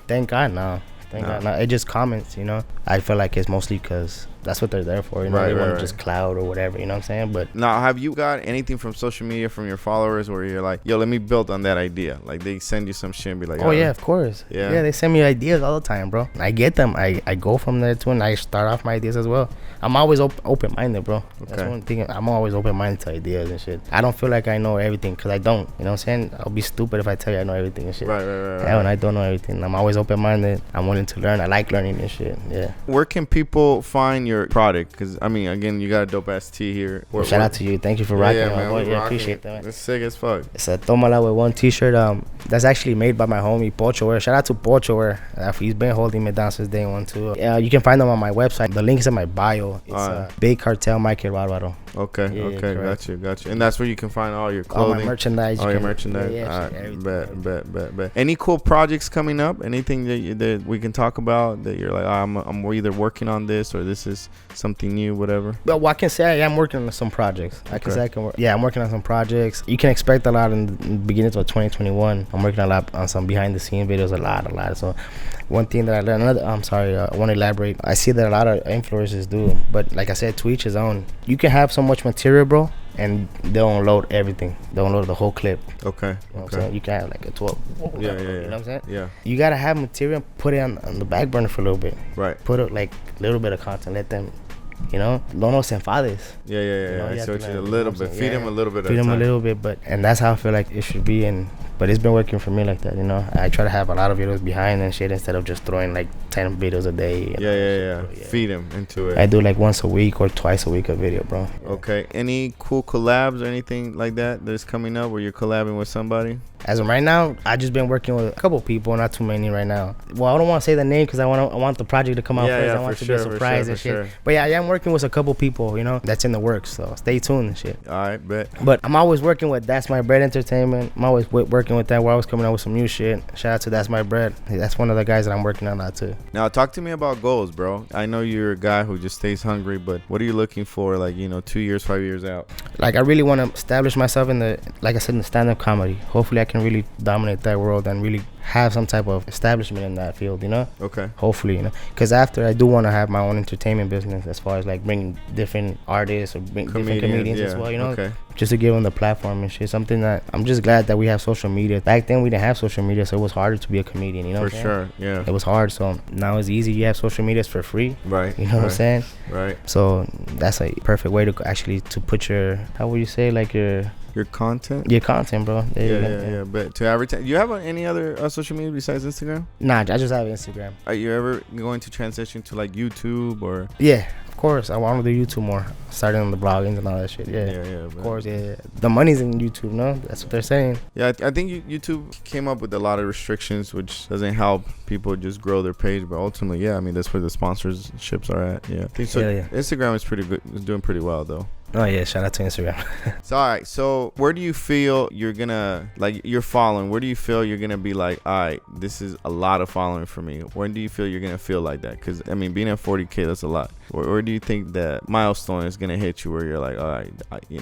Thank God, no. God, no. It just comments, you know. I feel like it's mostly because that's what they're there for, you know. They want to just cloud or whatever, you know what I'm saying? But now, have you got anything from social media from your followers where you're like, yo, let me build on that idea? Like, they send you some shit and be like, oh yeah, of course. Yeah, they send me ideas all the time, bro. I get them. I go from there too, and I start off my ideas as well. I'm always open-minded, bro. That's one thing. I'm always open-minded to ideas and shit. I don't feel like I know everything because I don't. You know what I'm saying? I'll be stupid if I tell you I know everything and shit. Right. And I don't know everything. I'm always open-minded. I'm willing to learn. I like learning and shit. Yeah. Where can people find your product? Because I mean, again, you got a dope ass tee here. Shout out to you. Thank you for rocking, man. Boy. Yeah, appreciate that, man. It's sick as fuck. It's a Tomala with one t-shirt. That's actually made by my homie Pocho Wear. Shout out to Pocho Wear. He's been holding me down since day one too. Yeah, you can find them on my website. The link is in my bio. It's Big Cartel Michael Bárbaro. Okay, got you. And that's where you can find all your clothing, all my merchandise. All your merchandise. Bet. Any cool projects coming up? Anything that we can talk about that you're like, I'm either working on this or this is something new, whatever? Well, I can say I am working on some projects. I'm working on some projects. You can expect a lot in the beginning of 2021. I'm working a lot on some behind the scenes videos, a lot. So one thing that I learned, I want to elaborate. I see that a lot of influencers do, but like I said, to each his own. You can have so much material, bro, and they'll unload everything. They'll unload the whole clip. Okay. You know what I'm saying? You can have like a 12. Yeah. You know what I'm saying? Yeah. You gotta have material, put it on the back burner for a little bit. Right. Put it like a little bit of content. Let them, you know, no enfades. Yeah. You know, I see what you a little bit. Feed them a little bit. Feed them a little bit, and that's how I feel like it should be. But it's been working for me like that, you know. I try to have a lot of videos behind and shit instead of just throwing like 10 videos a day. Yeah. Feed them into it. I do like once a week or twice a week a video, bro. Yeah. Okay. Any cool collabs or anything like that that's coming up where you're collabing with somebody? As of right now, I just been working with a couple people, not too many right now. Well, I don't want to say the name because I want the project to come out first. I want it to be a surprise and shit. Sure. But yeah, I am working with a couple people, you know, that's in the works. So stay tuned and shit. All right, bet. But I'm always working with That's My Bread Entertainment. I'm always working with that. We're always coming out with some new shit. Shout out to That's My Bread. That's one of the guys that I'm working on now too. Now talk to me about goals, bro. I know you're a guy who just stays hungry, but what are you looking for, like, you know, 2 years, 5 years out? Like, I really want to establish myself in the, like I said, in the stand-up comedy. Hopefully I can really dominate that world and really have some type of establishment in that field, you know. Okay. Hopefully, you know, because after I do want to have my own entertainment business, as far as like bringing different artists or bring different comedians as well, you know. Okay. Just to give them the platform and shit. Something that I'm just glad that we have social media. Back then we didn't have social media, so it was harder to be a comedian, you know. For sure, yeah. It was hard, so now it's easy. You have social media for free, right? You know what I'm saying? Right. So that's a perfect way to actually to put your, how would you say, like your content? Your content, bro. Yeah. But to advertise, you have any other social media besides Instagram? Nah, I just have Instagram. Are you ever going to transition to like YouTube or? Yeah, of course. I want to do YouTube more. Starting on the bloggings and all that shit. Yeah. Of course, yeah. The money's in YouTube, no? That's what they're saying. Yeah, I think YouTube came up with a lot of restrictions, which doesn't help people just grow their page. But ultimately, yeah, I mean, that's where the sponsorships are at. Yeah. I think so. Yeah. Instagram is pretty good. It's doing pretty well, though. Oh yeah, shout out to Instagram. So all right, so where do you feel you're gonna, like, you're following, where do you feel you're gonna be like, all right, this is a lot of following for me? When do you feel you're gonna feel like that? Because I mean, being at 40K, that's a lot. Where do you think that milestone is gonna hit you where you're like, all right,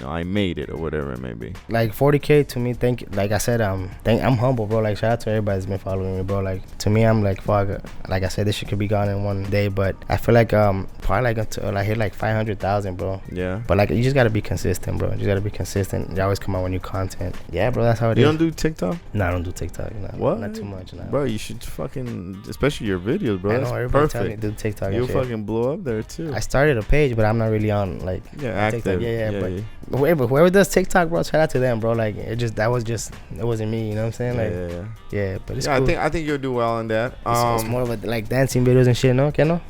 I made it, or whatever it may be? Like 40K to me, like I said, I'm humble, bro. Like, shout out to everybody that's been following me, bro. Like, to me, I'm like, fuck, like I said, this shit could be gone in one day, but I feel like probably like until I hit like 500,000, bro. Yeah. But like, you just gotta be consistent, bro. You just gotta be consistent. You always come out with new content. Yeah, bro, that's how it is. You don't do TikTok? No, I don't do TikTok. No, what? Not too much. No. Bro, you should fucking, especially your videos, bro. I That's know, everybody tell me perfect. to do TikTok. You'll fucking blow up there too. I started a page, but I'm not really on like active. TikTok. But whoever does TikTok, bro, shout out to them, bro. Like it wasn't me. You know what I'm saying? Like yeah. But it's cool. I think you'll do well in that. It's more of a, like dancing videos and shit, no? ¿Qué no?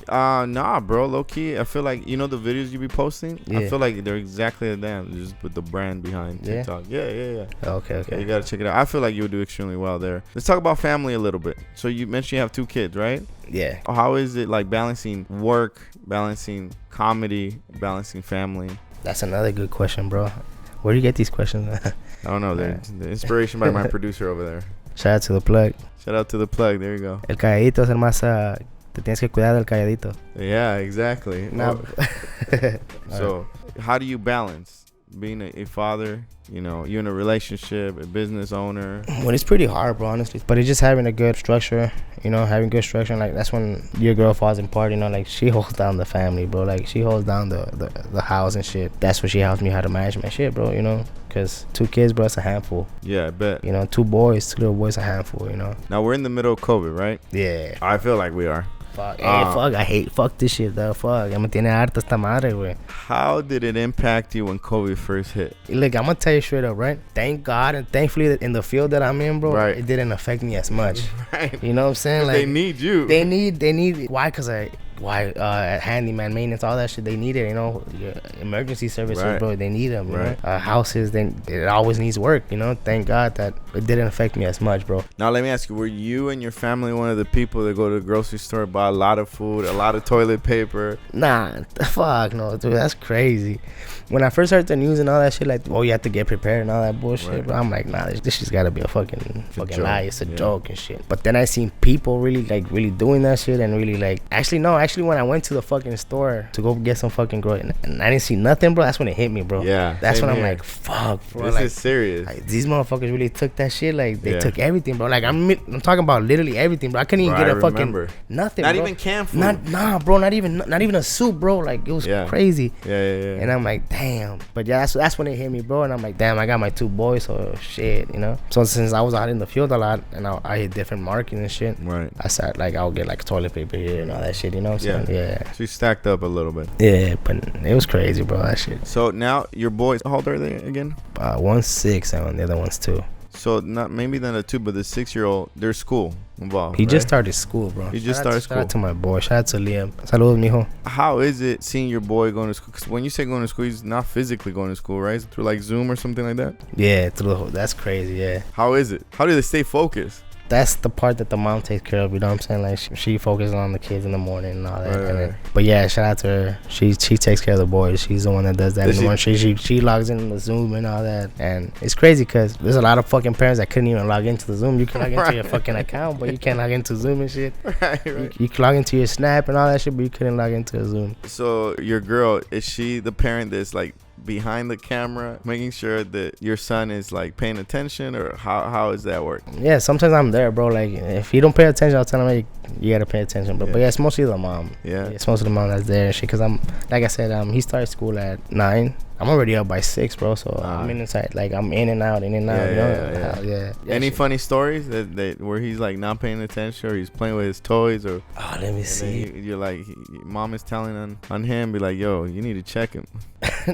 Nah, bro. Low key, I feel like the videos you be posting. Yeah. I feel like they're exactly the damn, just with the brand behind TikTok. Yeah. Okay. Yeah, you gotta check it out. I feel like you'll do extremely well there. Let's talk about family a little bit. So you mentioned you have 2 kids, right? Yeah. How is it like balancing work, balancing comedy, balancing family? That's another good question, bro. Where do you get these questions? I don't know. The inspiration by my producer over there. Shout out to the plug. Shout out to the plug. There you go. El calladito es el más. Te tienes que cuidar del calladito. Yeah, exactly. Nah. So, how do you balance being a father? You know, you're in a relationship, a business owner. Well, it's pretty hard, bro, honestly. But it's just having a good structure, having good structure. Like, that's when your girl falls apart, like, she holds down the family, bro. Like, she holds down the house and shit. That's what she helps me how to manage my shit, bro, Because 2 kids, bro, it's a handful. Yeah, I bet. 2 little boys, a handful, Now, we're in the middle of COVID, right? Yeah. I feel like we are. Fuck. Fuck this shit, though. Fuck. Ya me tiene harta esta madre, güey. How did it impact you when COVID first hit? Look, I'm gonna tell you straight up, right? Thank God and thankfully that in the field that I'm in, bro, right, it didn't affect me as much. Right. You know what I'm saying? Like, they need you. They need. Why? Because handyman maintenance, all that shit, they need it. Your emergency services, right, bro, they need them. Right. Houses, it always needs work. Thank God that it didn't affect me as much, bro. Now let me ask you: were you and your family one of the people that go to the grocery store, buy a lot of food, a lot of toilet paper? Nah, fuck no, dude, that's crazy. When I first heard the news and all that shit, like, you have to get prepared and all that bullshit, right, bro, I'm like, nah, this shit's gotta be a fucking lie. It's a joke and shit. But then I seen people really doing that shit and really Actually, when I went to the fucking store to go get some fucking groceries and I didn't see nothing, bro, that's when it hit me, bro. Yeah. That's when I'm like, fuck, bro. This is serious. Like, these motherfuckers really took that shit. Like, they took everything, bro. Like, I'm talking about literally everything, bro. I couldn't even get a fucking nothing, not bro. even canned food. Nah, bro. Not even a soup, bro. Like, it was crazy. Yeah. And I'm like, damn. But yeah, that's when it hit me, bro. And I'm like, damn, I got my 2 boys, so shit, So since I was out in the field a lot and I hit different markets and shit, right, I started I'll get toilet paper here and all that shit, what I'm saying? Yeah. So you stacked up a little bit. Yeah, but it was crazy, bro, that shit. So now your boys, how old are they again? One's 6 and the other one's 2. So not maybe not a 2, but the 6-year-old, there's school involved. He just started school, bro. He just started school. Shout out to my boy. Shout out to Liam. Saludos, mijo. How is it seeing your boy going to school? Because when you say going to school, he's not physically going to school, right? Through Zoom or something like that? Yeah, that's crazy, yeah. How is it? How do they stay focused? That's the part that the mom takes care of, you know what I'm saying? She focuses on the kids in the morning and all that. Right. But yeah, shout out to her. She takes care of the boys. She's the one that does that in the morning. She logs in the Zoom and all that. And it's crazy because there's a lot of fucking parents that couldn't even log into the Zoom. You can log into your fucking account, but you can't log into Zoom and shit. Right. You can log into your Snap and all that shit, but you couldn't log into a Zoom. So your girl, is she the parent that's behind the camera making sure that your son is paying attention, or how does that work? Yeah, sometimes I'm there, bro. If he don't pay attention, I'll tell him, hey, you gotta pay attention, bro. But yeah, it's mostly the mom. Yeah, it's mostly the mom that's there and shit, because I'm, like I said, he started school at 9. I'm already up by 6, bro. So I'm inside, I'm in and out. Yeah. Any funny stories that where he's not paying attention, or he's playing with his toys, or let me see. You're mom is telling on him, be like, yo, you need to check him.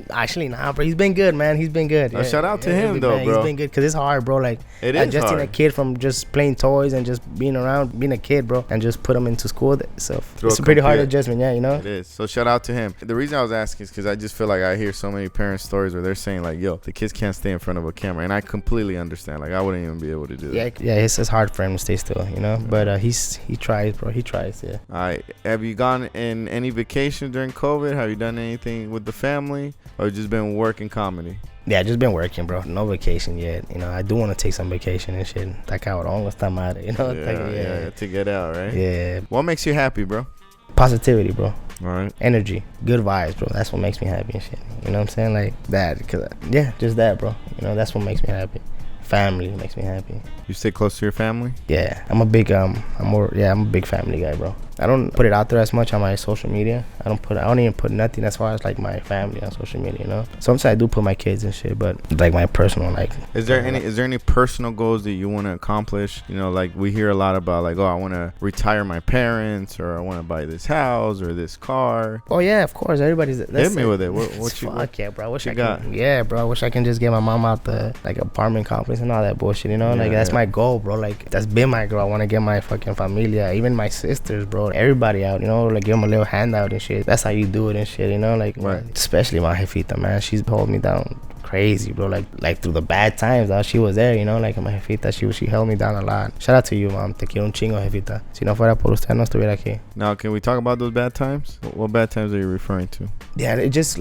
Actually, nah, bro. He's been good, man. He's been good. Yeah. Shout out to him, though, bro. He's been good because it's hard, bro. It is adjusting hard. a kid from just playing toys and just being around, being a kid, bro, and just put him into school. So it's a pretty hard adjustment, yeah, It is. So shout out to him. The reason I was asking is because I just feel like I hear so many parents' stories where they're saying yo, the kids can't stay in front of a camera, and I completely understand. I wouldn't even be able to do that. Yeah, it's hard for him to stay still, But he tries, bro. He tries, yeah. All right. Have you gone in any vacation during COVID? Have you done anything with the family, or just been working comedy? Yeah, just been working, bro. No vacation yet. I do want to take some vacation and shit. All the time out, to get out, right? Yeah. What makes you happy, bro? Positivity, bro. All right. Energy, good vibes, bro. That's what makes me happy and shit. You know what I'm saying? That, just that, bro. That's what makes me happy. Family makes me happy. You stay close to your family? Yeah, I'm a big I'm a big family guy, bro. I don't put it out there as much on my social media. I don't even put nothing as far as like my family on social media, you know. Sometimes I do put my kids and shit, but like my personal, like. Is there any personal goals that you want to accomplish? You know, like we hear a lot about like, oh, I want to retire my parents, or I want to buy this house or this car. Oh yeah, of course. Everybody's. Hit me with it. What you fuck yeah, bro. I wish I got? Can, yeah, bro. I wish I can just get my mom out the like apartment complex and all that bullshit. You know, like that's my goal, bro. Like that's been my goal. I want to get my fucking familia, even my sisters, bro. Everybody out. You know, like give them a little handout and shit. That's how you do it and shit. You know, like especially my jefita, man. She's holding me down crazy, bro. Like through the bad times, though, she was there, you know. Like my jefita, she held me down a lot. Shout out to you, mom. Te quiero un chingo, jefita. Si no fuera por usted, no estuviera aquí. Now, can we talk about those bad times? What bad times are you referring to? Yeah, it just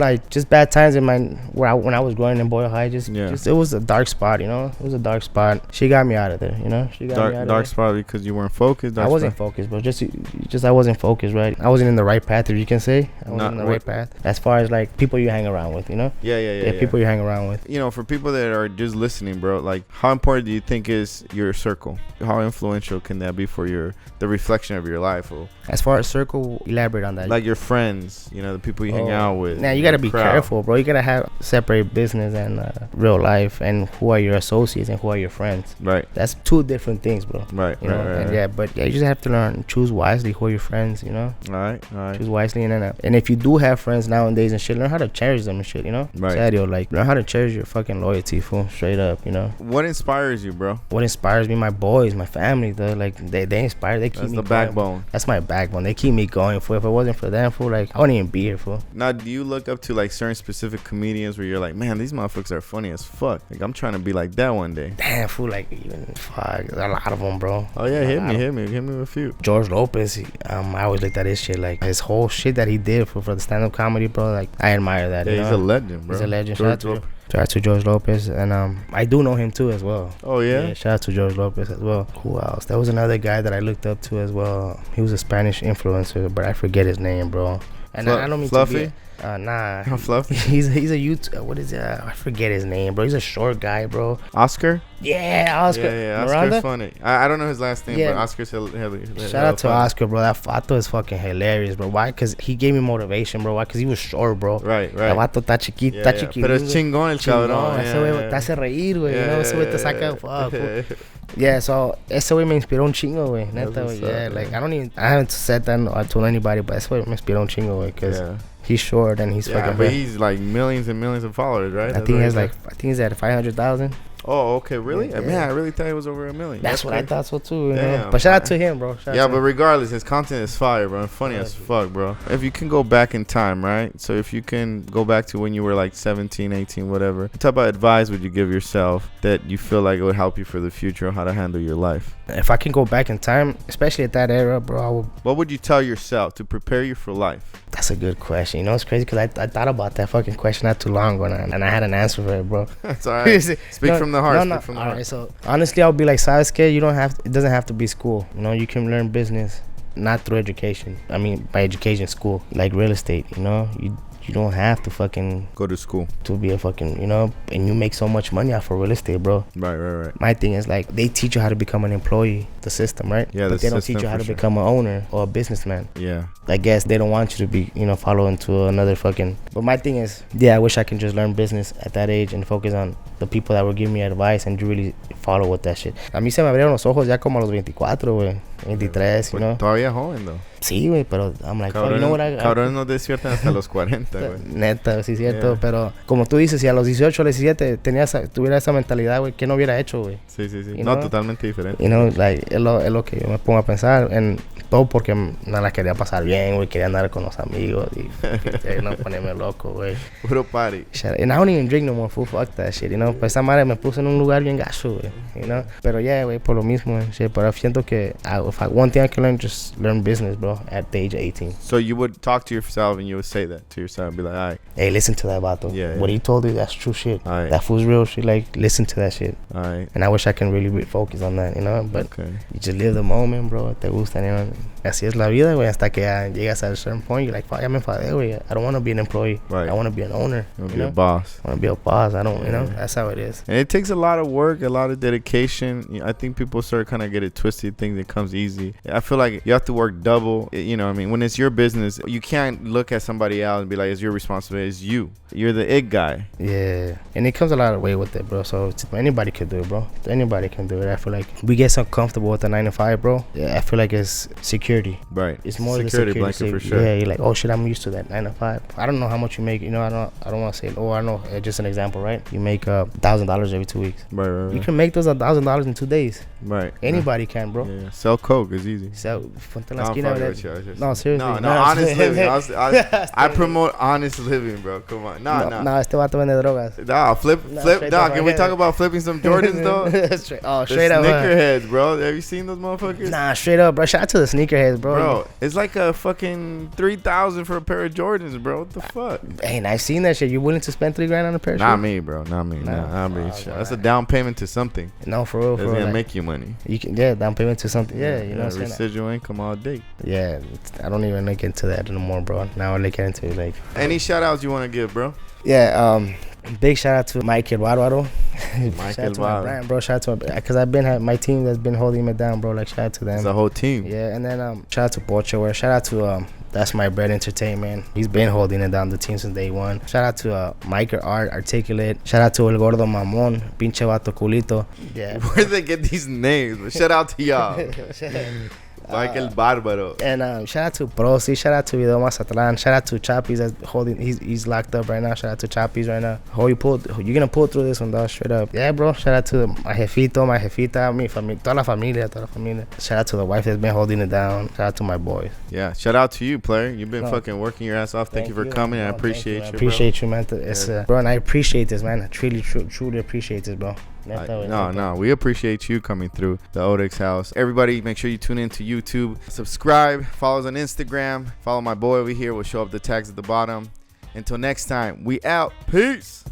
bad times in when I was growing in Boyle High. Just it was a dark spot, you know. It was a dark spot. She got me out of there, you know. She got me out of dark there. Spot because you weren't focused. I wasn't focused, bro. Just I wasn't focused, right? I wasn't in the right path, if you can say. I wasn't in the right path as far as like people you hang around with, you know. Yeah. People you hang around with. You know, for people that are just listening, bro, like how important do you think is your circle? How influential can that be for the reflection of your life? Or as far as circle, elaborate on that. Like your friends, you know, the people you hang out with. Now you gotta be careful, bro. You gotta have separate business and real life, and who are your associates and who are your friends. Right. That's two different things, bro. Right. You know? And you just have to learn, choose wisely who are your friends. You know. All right. Choose wisely, and if you do have friends nowadays and shit, learn how to cherish them and shit. You know. Right. Serio, like learn how to cherish your fucking loyalty, fool. Straight up, you know. What inspires you, bro? What inspires me? My boys, my family, though. Like they inspire. They keep me going. That's the backbone. That's my backbone. They keep me going. For if it wasn't for them, fool, like I wouldn't even be here, fool. Now, do you look up to like certain specific comedians where you're like, man, these motherfuckers are funny as fuck. Like I'm trying to be like that one day. Damn, fool, like even fuck, there's a lot of them, bro. Oh yeah, hit me with a few. George Lopez, I always looked at his shit, like his whole shit that he did for the stand-up comedy, bro. Like I admire that. Yeah, he's a legend, bro. He's a legend. Shout out to George Lopez, and I do know him too as well. Oh yeah? Shout out to George Lopez as well. Who else? There was another guy that I looked up to as well. He was a Spanish influencer, but I forget his name, bro. And I don't mean Fluffy? to be nah. Fluffy? He's a YouTube. What is it? I forget his name, bro. He's a short guy, bro. Oscar? Yeah, Oscar. Yeah, Oscar's funny. I don't know his last name, but Oscar's Shout out to Oscar, bro. That vato is fucking hilarious, bro. Why? Because he gave me motivation, bro. Why? Because he was short, bro. Right. El vato está chiquito, está chiquito. Pero es chingón el cabrón. Ese güey te hace reír, güey. You know, ese güey te saca fuck. Yeah, so ese güey me inspiró un chingo, güey. Neta, güey. Yeah, like I haven't said that or told anybody, but ese güey me inspiró un chingo, güey. Because he's short and he's fucking. But he's like millions and millions of followers, right? I think he's at 500,000. Oh, okay, really? Yeah. Man, I really thought it was over 1 million. That's what I thought so too. You know? But shout out to him, bro. But regardless, his content is fire, bro. Funny as fuck, bro. If you can go back in time, right? So if you can go back to when you were like 17, 18, whatever, what type of advice would you give yourself that you feel like it would help you for the future on how to handle your life? If I can go back in time, especially at that era, bro, what would you tell yourself to prepare you for life? That's a good question. You know, it's crazy because I thought about that fucking question not too long ago, and I had an answer for it, bro. That's all right. Speak from the heart. All right, so honestly, I'll be like, ¿sabes qué? It doesn't have to be school. You know, you can learn business, not through education. I mean, by education, school, like real estate, you know? You don't have to fucking go to school to be a fucking, you know, and you make so much money off of real estate, bro. Right. My thing is like they teach you how to become an employee, the system, right? Yeah, but they don't teach you how to become an owner or a businessman. Yeah. I guess they don't want you to be, you know, following to another fucking. But my thing is, I wish I can just learn business at that age and focus on the people that were giving me advice and really follow with that shit. A mí se me abrieron los ojos ya como a los 24, güey. 23, you know. Todavía joven, though. Sí, güey, pero I'm like, cabrón, you know what cabrones no despiertan hasta los 40, güey. Neta, sí, cierto. Pero como tú dices, si a los 18 o 17 tuviera esa mentalidad, güey, ¿qué no hubiera hecho, güey? Sí. No, totalmente diferente. You know, like, es lo que yo me pongo a pensar. Todo porque no la quería pasar bien, güey. Quería andar con los amigos y no ponerme loco, güey. Puro party. And I don't even drink no more, fool. Fuck that shit, you know. Pues esa madre me puso en un lugar bien gacho, güey. You know. Pero güey, por lo mismo, shit. Pero siento que one thing I can learn, just learn business, bro, at the age of 18. So you would talk to yourself and you would say that to yourself and be like, all right. Hey, listen to that vato. Yeah. What he told you, that's true shit. All right. That fool's real shit. Like, listen to that shit. All right. And I wish I can really focus on that, you know. But you just live the moment, bro. Te gusta, you know. así es la vida, güey. Hasta que llegas at a certain point, you're like, fuck, ya me enfadé, güey. I don't want to be an employee. Right. I want to be an owner. You want to be a boss. I want to be a boss. I don't, you know, that's how it is. And it takes a lot of work, a lot of dedication. I think people start kind of get it twisted, think it comes easy. I feel like you have to work double. You know what I mean? When it's your business, you can't look at somebody else and be like, it's your responsibility. It's you. You're the it guy. Yeah. And it comes a lot of way with it, bro. So anybody can do it, bro. Anybody can do it. I feel like we get so comfortable with the 9 to 5, bro. Yeah, I feel like it's security. Right. It's more security the security blanket for sure. Yeah, you're like, oh shit, I'm used to that 9 to 5. I don't know how much you make. You know, I don't want to say, oh, I know. Just an example, right? You make $1,000 every 2 weeks. Right. You can make those $1,000 in 2 days. Right. Anybody can, bro. Yeah. Sell coke is easy. Ponte la esquina, no, seriously. No, honest living. I promote honest living, bro. Come on. No, este vato vende drogas. Flip. Can we talk about flipping some Jordans, though? straight up. Sneakerheads, bro. Have you seen those motherfuckers? Nah, straight up, bro. Shout out to the sneakerheads, bro. Bro, it's like a fucking $3,000 for a pair of Jordans, bro. What the fuck? Hey, I've seen that shit. You willing to spend $3,000 on a pair of shoes? Not me, bro. Not me. That's a down payment to something. No, for real. That's gonna make you money. You can, down payment to something. Yeah, you know what I'm saying? Residual income all day. Yeah, I don't even look into that anymore, bro. Now I look into like. Any shout outs you want to give, bro? Yeah, big shout out to Mike Bárbaro. Shout out to my brand, bro. Shout out to because I've been my team that's been holding me down, bro. Like shout out to them. It's a whole team. Yeah, and then shout out to Pocho. Shout out to That's My Bread Entertainment. He's been holding it down the team since day one. Shout out to Mike Art Articulate. Shout out to El Gordo Mamón, Pinche Vato Culito. Yeah. Where do they get these names? But shout out to y'all. Like El Bárbaro. And shout out to Prosi. Shout out to Video Mazatlan. Shout out to Chappies that's holding. He's locked up right now. Shout out to Chappies right now. You're gonna pull through this one, dog. Straight up. Yeah, bro. Shout out to my jefito, my jefita, mi familia, toda la familia. Shout out to the wife that's been holding it down. Shout out to my boys. Yeah. Shout out to you, player. You've been fucking working your ass off. Thank you for coming. I appreciate you. I appreciate you, man. It's bro, and I appreciate this, man. I truly appreciate this, bro. No, we appreciate you coming through the Odex house. Everybody, make sure you tune in to YouTube, subscribe, follow us on Instagram, follow my boy over here. We'll show up the tags at the bottom. Until next time, we out. Peace.